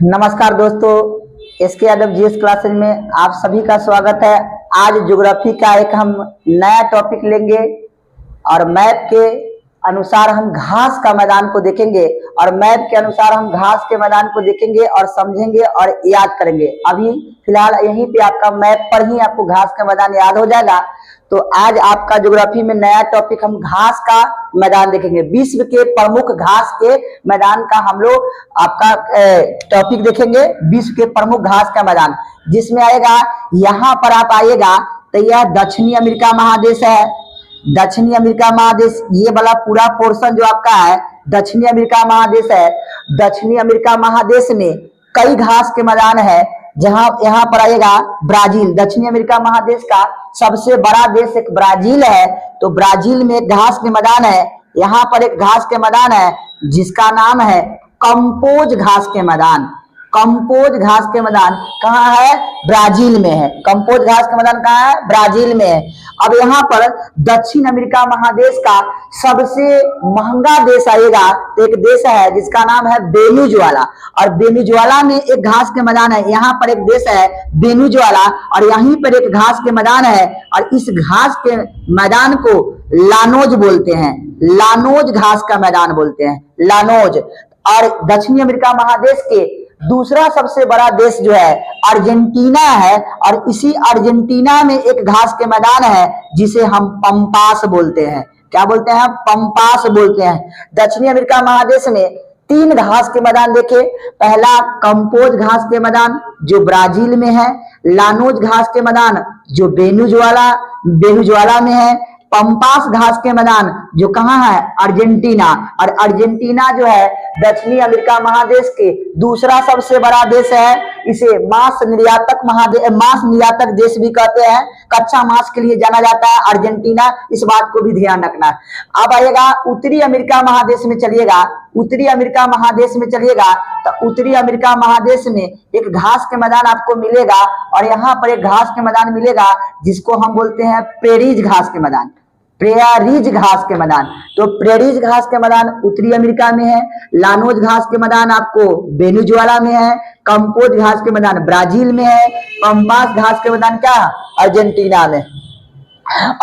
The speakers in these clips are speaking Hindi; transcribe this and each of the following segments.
नमस्कार दोस्तों, एसके यादव जीएस क्लासेज में आप सभी का स्वागत है। आज ज्योग्राफी का एक हम नया टॉपिक लेंगे और मैप के अनुसार हम घास का मैदान को देखेंगे और मैप के अनुसार हम घास के मैदान को देखेंगे और समझेंगे और याद करेंगे। अभी फिलहाल यहीं पे आपका मैप पर ही आपको घास का मैदान याद हो जाएगा। तो आज आपका ज्योग्राफी में नया टॉपिक हम घास का मैदान देखेंगे। विश्व के प्रमुख घास के मैदान का हम लोग आपका टॉपिक देखेंगे। विश्व के प्रमुख घास का मैदान जिसमें आएगा, यहाँ पर आप आइएगा तो यह दक्षिणी अमेरिका महादेश है। दक्षिणी अमेरिका महादेश, ये वाला पूरा पोर्शन जो आपका है दक्षिणी अमेरिका महादेश है। दक्षिणी अमेरिका महादेश में कई घास के मैदान है। जहां यहाँ पर आएगा ब्राजील, दक्षिणी अमेरिका महादेश का सबसे बड़ा देश एक ब्राजील है। तो ब्राजील में एक घास के मैदान है। यहाँ पर एक घास के मैदान है जिसका नाम है कंपोज घास के मैदान। कंपोज घास के मैदान कहाँ है? ब्राजील में है। कंपोज घास का मैदान कहाँ है? ब्राजील में है। अब यहाँ पर दक्षिण अमेरिका महादेश का सबसे महंगा देश आएगा तो एक देश है जिसका नाम है वेनेजुएला। और वेनेजुएला में एक घास के मैदान है। यहाँ पर एक देश है वेनेजुएला और यहीं पर एक घास के मैदान है और इस घास के मैदान को लानोज बोलते हैं। लानोज घास का मैदान बोलते हैं, लानोज। और दक्षिणी अमेरिका महादेश के दूसरा सबसे बड़ा देश जो है अर्जेंटीना है और इसी अर्जेंटीना में एक घास के मैदान है जिसे हम पंपास बोलते हैं। क्या बोलते हैं? पंपास बोलते हैं। दक्षिणी अमेरिका महादेश में तीन घास के मैदान देखे। पहला कंपोज घास के मैदान जो ब्राजील में है, लानोज घास के मैदान जो वेनेजुएला में है, पंपास घास के मैदान जो कहाँ है? अर्जेंटीना। और अर्जेंटीना जो है दक्षिणी अमेरिका महादेश के दूसरा सबसे बड़ा देश है। इसे मांस निर्यातक देश भी कहते हैं। कच्चा मांस के लिए जाना जाता है अर्जेंटीना, इस बात को भी ध्यान रखना। अब आएगा उत्तरी अमेरिका महादेश में चलिएगा। उत्तरी अमेरिका महादेश में चलिएगा तो उत्तरी अमेरिका महादेश में एक घास के मैदान आपको मिलेगा और यहाँ पर एक घास के मैदान मिलेगा जिसको हम बोलते हैं प्रेरीज घास के मैदान। प्रेरीज घास के मैदान। तो प्रेरीज घास के मैदान उत्तरी अमेरिका में है। लानोज घास के मैदान आपको वेनेजुएला में है। कंपोज घास के मैदान ब्राजील में है। पंपास घास के मैदान क्या? अर्जेंटीना में।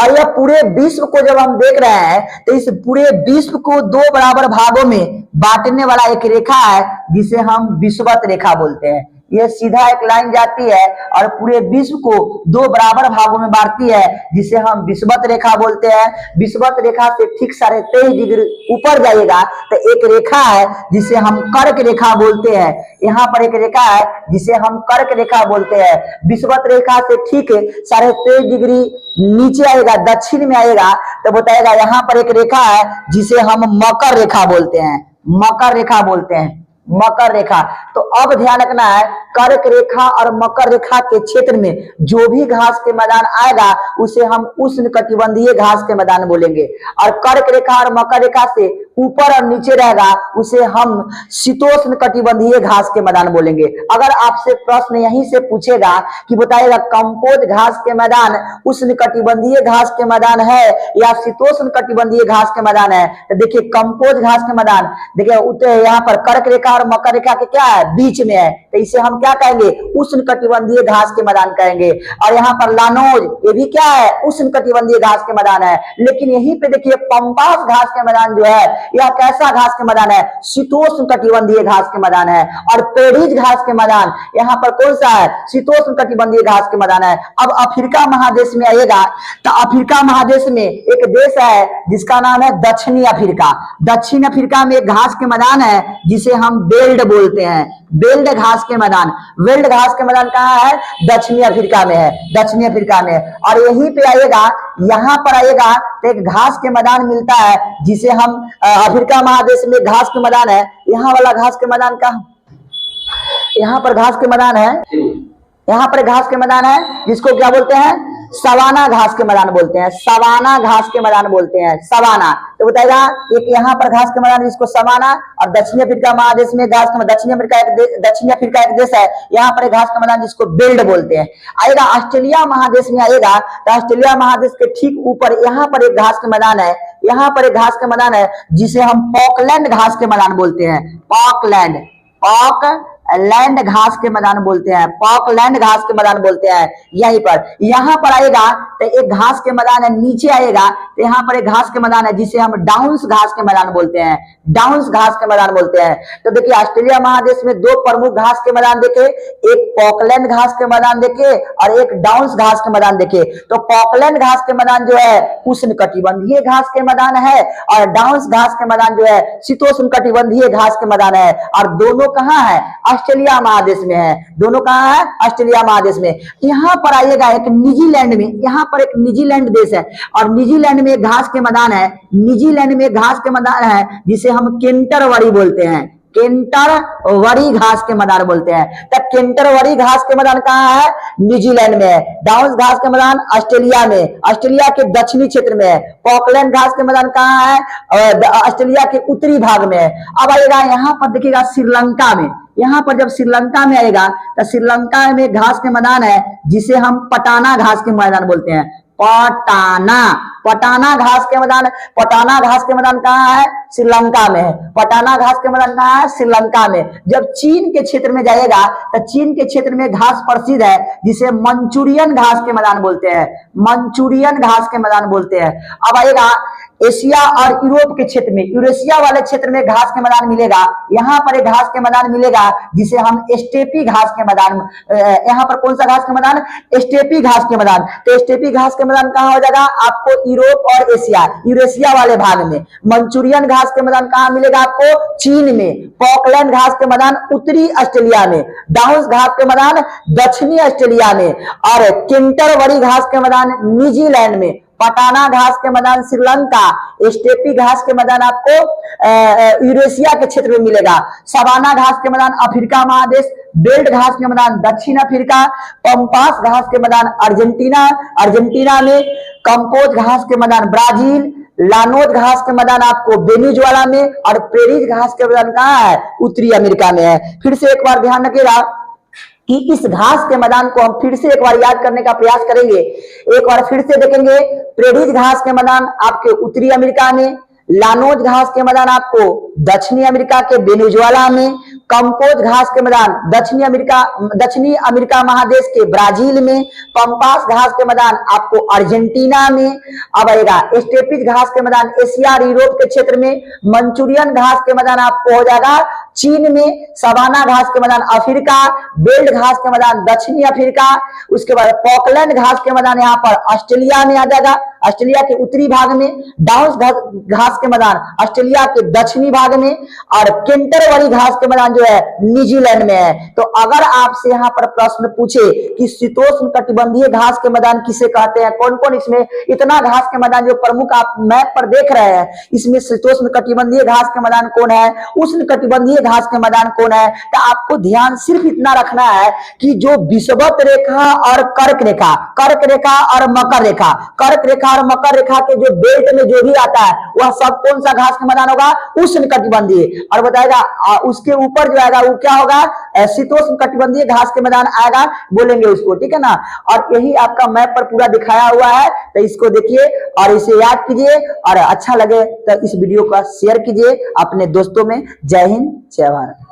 और यह पूरे विश्व को जब हम देख रहे हैं तो इस पूरे विश्व को दो बराबर भागों में बांटने वाला एक रेखा है जिसे हम विषुवत रेखा बोलते हैं। यह सीधा एक लाइन जाती है और पूरे विश्व को दो बराबर भागों में बांटती है जिसे हम विषुवत रेखा बोलते हैं। विषुवत रेखा से ठीक 23.5 डिग्री ऊपर जाइएगा तो एक रेखा है जिसे हम कर्क रेखा बोलते हैं। यहाँ पर एक रेखा है जिसे हम कर्क रेखा बोलते हैं। विषुवत रेखा से ठीक 23.5 डिग्री नीचे आएगा, दक्षिण में आएगा तो बताएगा यहाँ पर एक रेखा है जिसे हम मकर रेखा बोलते हैं। मकर रेखा बोलते हैं, मकर रेखा। तो अब ध्यान रखना है, कर्क रेखा और मकर रेखा के क्षेत्र में जो भी घास के मैदान आएगा उसे हम उष्णकटिबंधीय घास के मैदान बोलेंगे। और कर्क रेखा और मकर रेखा से ऊपर और नीचे रहेगा उसे हम शीतोष्ण कटिबंधीय घास के मैदान बोलेंगे। अगर आपसे प्रश्न यहीं से पूछेगा कि बताएगा कंपोज घास के मैदान उष्णकटिबंधीय घास के मैदान है या शीतोष्ण कटिबंधीय घास के मैदान है, तो देखिए कंपोज घास के मैदान, देखिए यहाँ पर कर्क रेखा और मकर रेखा के क्या है? बीच में है, तो इसे हम क्या कहेंगे? उष्णकटिबंधीय घास के मैदान कहेंगे। और यहाँ पर लानोज, ये भी क्या है? उष्णकटिबंधीय घास के मैदान है। लेकिन यहीं पे देखिए पंपास घास के मैदान जो है यह कैसा घास के मैदान है? शीतोष्ण कटिबंधीय घास के मैदान है। और प्रेरीज घास के मैदान यहाँ पर कौन सा है? शीतोष्ण कटिबंधीय घास के मैदान है। अब अफ्रीका महादेश में आइएगा तो अफ्रीका महादेश में एक देश है जिसका नाम है दक्षिणी अफ्रीका। दक्षिण अफ्रीका में एक घास के मैदान है जिसे हम बेल्ट बोलते हैं। बेल्ट घास के मैदान। बेल्ट घास के मैदान कहाँ है? दक्षिणी अफ्रीका में है। दक्षिणी अफ्रीका में। और यहीं पे आइएगा, यहाँ पर आइएगा तो एक घास के मैदान मिलता है जिसे हम अफ्रीका महादेश में घास के मैदान है। यहाँ वाला घास के मैदान का, यहाँ पर घास के मैदान है, यहाँ पर घास के मैदान है जिसको क्या बोलते हैं? सवाना घास के मैदान बोलते हैं, सवाना घास के मैदान बोलते हैं, सवाना। तो बताएगा एक यहाँ पर घास के मैदान जिसको सवाना, और दक्षिण अफ्रीका महादेश में घास के, दक्षिण अफ्रीका एक देश है, यहाँ पर घास का मैदान जिसको बेल्ट बोलते हैं। आएगा ऑस्ट्रेलिया महादेश में, आएगा तो ऑस्ट्रेलिया महादेश के ठीक ऊपर यहाँ पर एक घास के मैदान है, यहाँ पर एक घास के मैदान है जिसे हम पॉकलैंड घास के मैदान बोलते हैं। पॉकलैंड, लैंड घास के मैदान बोलते हैं, पॉकलैंड घास के मैदान बोलते हैं। यहीं पर, यहाँ पर आएगा तो एक घास के मैदान है, नीचे आएगा तो यहाँ पर एक घास के मैदान है जिसे हम डाउन्स घास के मैदान बोलते हैं, डाउन्स घास के मैदान बोलते हैं। तो देखिए ऑस्ट्रेलिया महादेश में दो प्रमुख घास के मैदान देखे, एक पॉकलैंड घास के मैदान देखे और एक डाउन्स घास के मैदान देखे। तो पॉकलैंड घास के मैदान जो है उष्णकटिबंधीय घास के मैदान है, और डाउन्स घास के मैदान जो है शीतोष्णकटिबंधीय घास के मैदान है। और दोनों कहाँ है? ऑस्ट्रेलिया महादेश में है। दोनों कहाँ है? ऑस्ट्रेलिया महादेश में। यहाँ पर आइएगा एक न्यूजीलैंड में, यहाँ पर एक न्यूजीलैंड देश है और न्यूजीलैंड में घास के मैदान है, न्यूजीलैंड में घास के मैदान है जिसे हम केंटरवरी बोलते हैं, केंटरवरी घास के मैदान बोलते हैं। तब केंटरवरी घास के मैदान कहाँ है? न्यूजीलैंड में है। डाउन्स घास के मैदान ऑस्ट्रेलिया में, ऑस्ट्रेलिया के दक्षिणी क्षेत्र में है। पॉकलैंड घास के मैदान कहाँ है? ऑस्ट्रेलिया के उत्तरी भाग में है। अब आएगा यहाँ पर देखिएगा श्रीलंका में, यहाँ पर जब श्रीलंका में आएगा तो श्रीलंका में घास के मैदान है जिसे हम पटाना घास के मैदान बोलते हैं। पटाना, पटाना घास के मैदान, पटाना घास के मैदान कहाँ है? श्रीलंका में है। पटाना घास के मैदान कहाँ है? श्रीलंका में। जब चीन के क्षेत्र में जाएगा तो चीन के क्षेत्र में घास प्रसिद्ध है जिसे मंचूरियन घास के मैदान बोलते हैं, मंचूरियन घास के मैदान बोलते हैं। अब आएगा एशिया और यूरोप के क्षेत्र में, यूरेशिया वाले क्षेत्र में घास के मैदान मिलेगा। यहाँ पर एक घास के मैदान मिलेगा जिसे हम स्टेपी घास के मैदान, यहाँ पर कौन सा घास के मैदान? स्टेपी घास के मैदान। तो स्टेपी घास के मैदान कहाँ हो जाएगा? आपको यूरोप और एशिया, यूरेशिया वाले भाग में। मंचूरियन घास के मैदान कहाँ मिलेगा आपको? चीन में। पॉकलैंड घास के मैदान उत्तरी ऑस्ट्रेलिया में, डाउन्स घास के मैदान दक्षिणी ऑस्ट्रेलिया में, और केंटरवरी घास के मैदान न्यूजीलैंड में। पटाना घास के मैदान श्रीलंका, स्टेपी घास के मैदान आपको यूरेशिया के क्षेत्र में मिलेगा। सवाना घास के मैदान अफ्रीका महादेश, बेल्ट घास के मैदान दक्षिण अफ्रीका, पंपास घास के मैदान अर्जेंटीना, अर्जेंटीना में, कंपोज घास के मैदान ब्राजील, लानोज घास के मैदान आपको वेनेजुएला में, और प्रेरीज घास के मैदान कहाँ है? उत्तरी अमेरिका में है। फिर से एक बार ध्यान रखिएगा कि इस घास के मैदान को हम फिर से एक बार याद करने का प्रयास करेंगे। एक बार फिर से देखेंगे, प्रेरीज घास के मैदान आपके उत्तरी अमेरिका में, लानोज घास के मैदान आपको दक्षिणी अमेरिका के वेनेजुएला में, कंपोज घास के मैदान दक्षिणी अमेरिका महादेश के ब्राजील में, पंपास घास के मैदान आपको अर्जेंटीना में। अब आएगा स्टेपीज घास के मैदान एशिया और यूरोप के क्षेत्र में, मंचूरियन घास के मैदान आपको हो जाएगा चीन में, सवाना घास के मैदान अफ्रीका, बेल्ट घास के मैदान दक्षिणी अफ्रीका। उसके बाद पॉकलैंड घास के मैदान यहाँ पर ऑस्ट्रेलिया में आ जाएगा, ऑस्ट्रेलिया के उत्तरी भाग में। डाउन्स घास के मैदान ऑस्ट्रेलिया के दक्षिणी भाग में, और केंटरवरी घास के मैदान जो है न्यूजीलैंड में है। तो अगर आपसे यहाँ पर प्रश्न पूछे कि शीतोष्ण कटिबंधीय घास के मैदान किसे कहते हैं, कौन कौन इसमें, इतना घास के मैदान जो प्रमुख आप मैप पर देख रहे हैं, इसमें शीतोष्ण कटिबंधीय घास के मैदान कौन है, उष्ण कटिबंधीय घास के मैदान कौन है, तो आपको ध्यान सिर्फ इतना रखना है कि जो विषुवत रेखा और कर्क रेखा और मकर रेखा, कर्क रेखा और मकर रेखा के जो बेल्ट में जो भी आता है वह सब कौन सा घास का मैदान होगा? उष्ण कटिबंधीय। और बताएगा उसके ऊपर जो आएगा वो क्या होगा? शीतोष्ण कटिबंधीय घास के मैदान आएगा, बोलेंगे उसको, ठीक है ना। और यही आपका मैप पर पूरा दिखाया हुआ है, तो इसको देखिए और इसे याद कीजिए, और अच्छा लगे तो इस वीडियो का शेयर कीजिए अपने दोस्तों में। जय हिंद, जय भारत।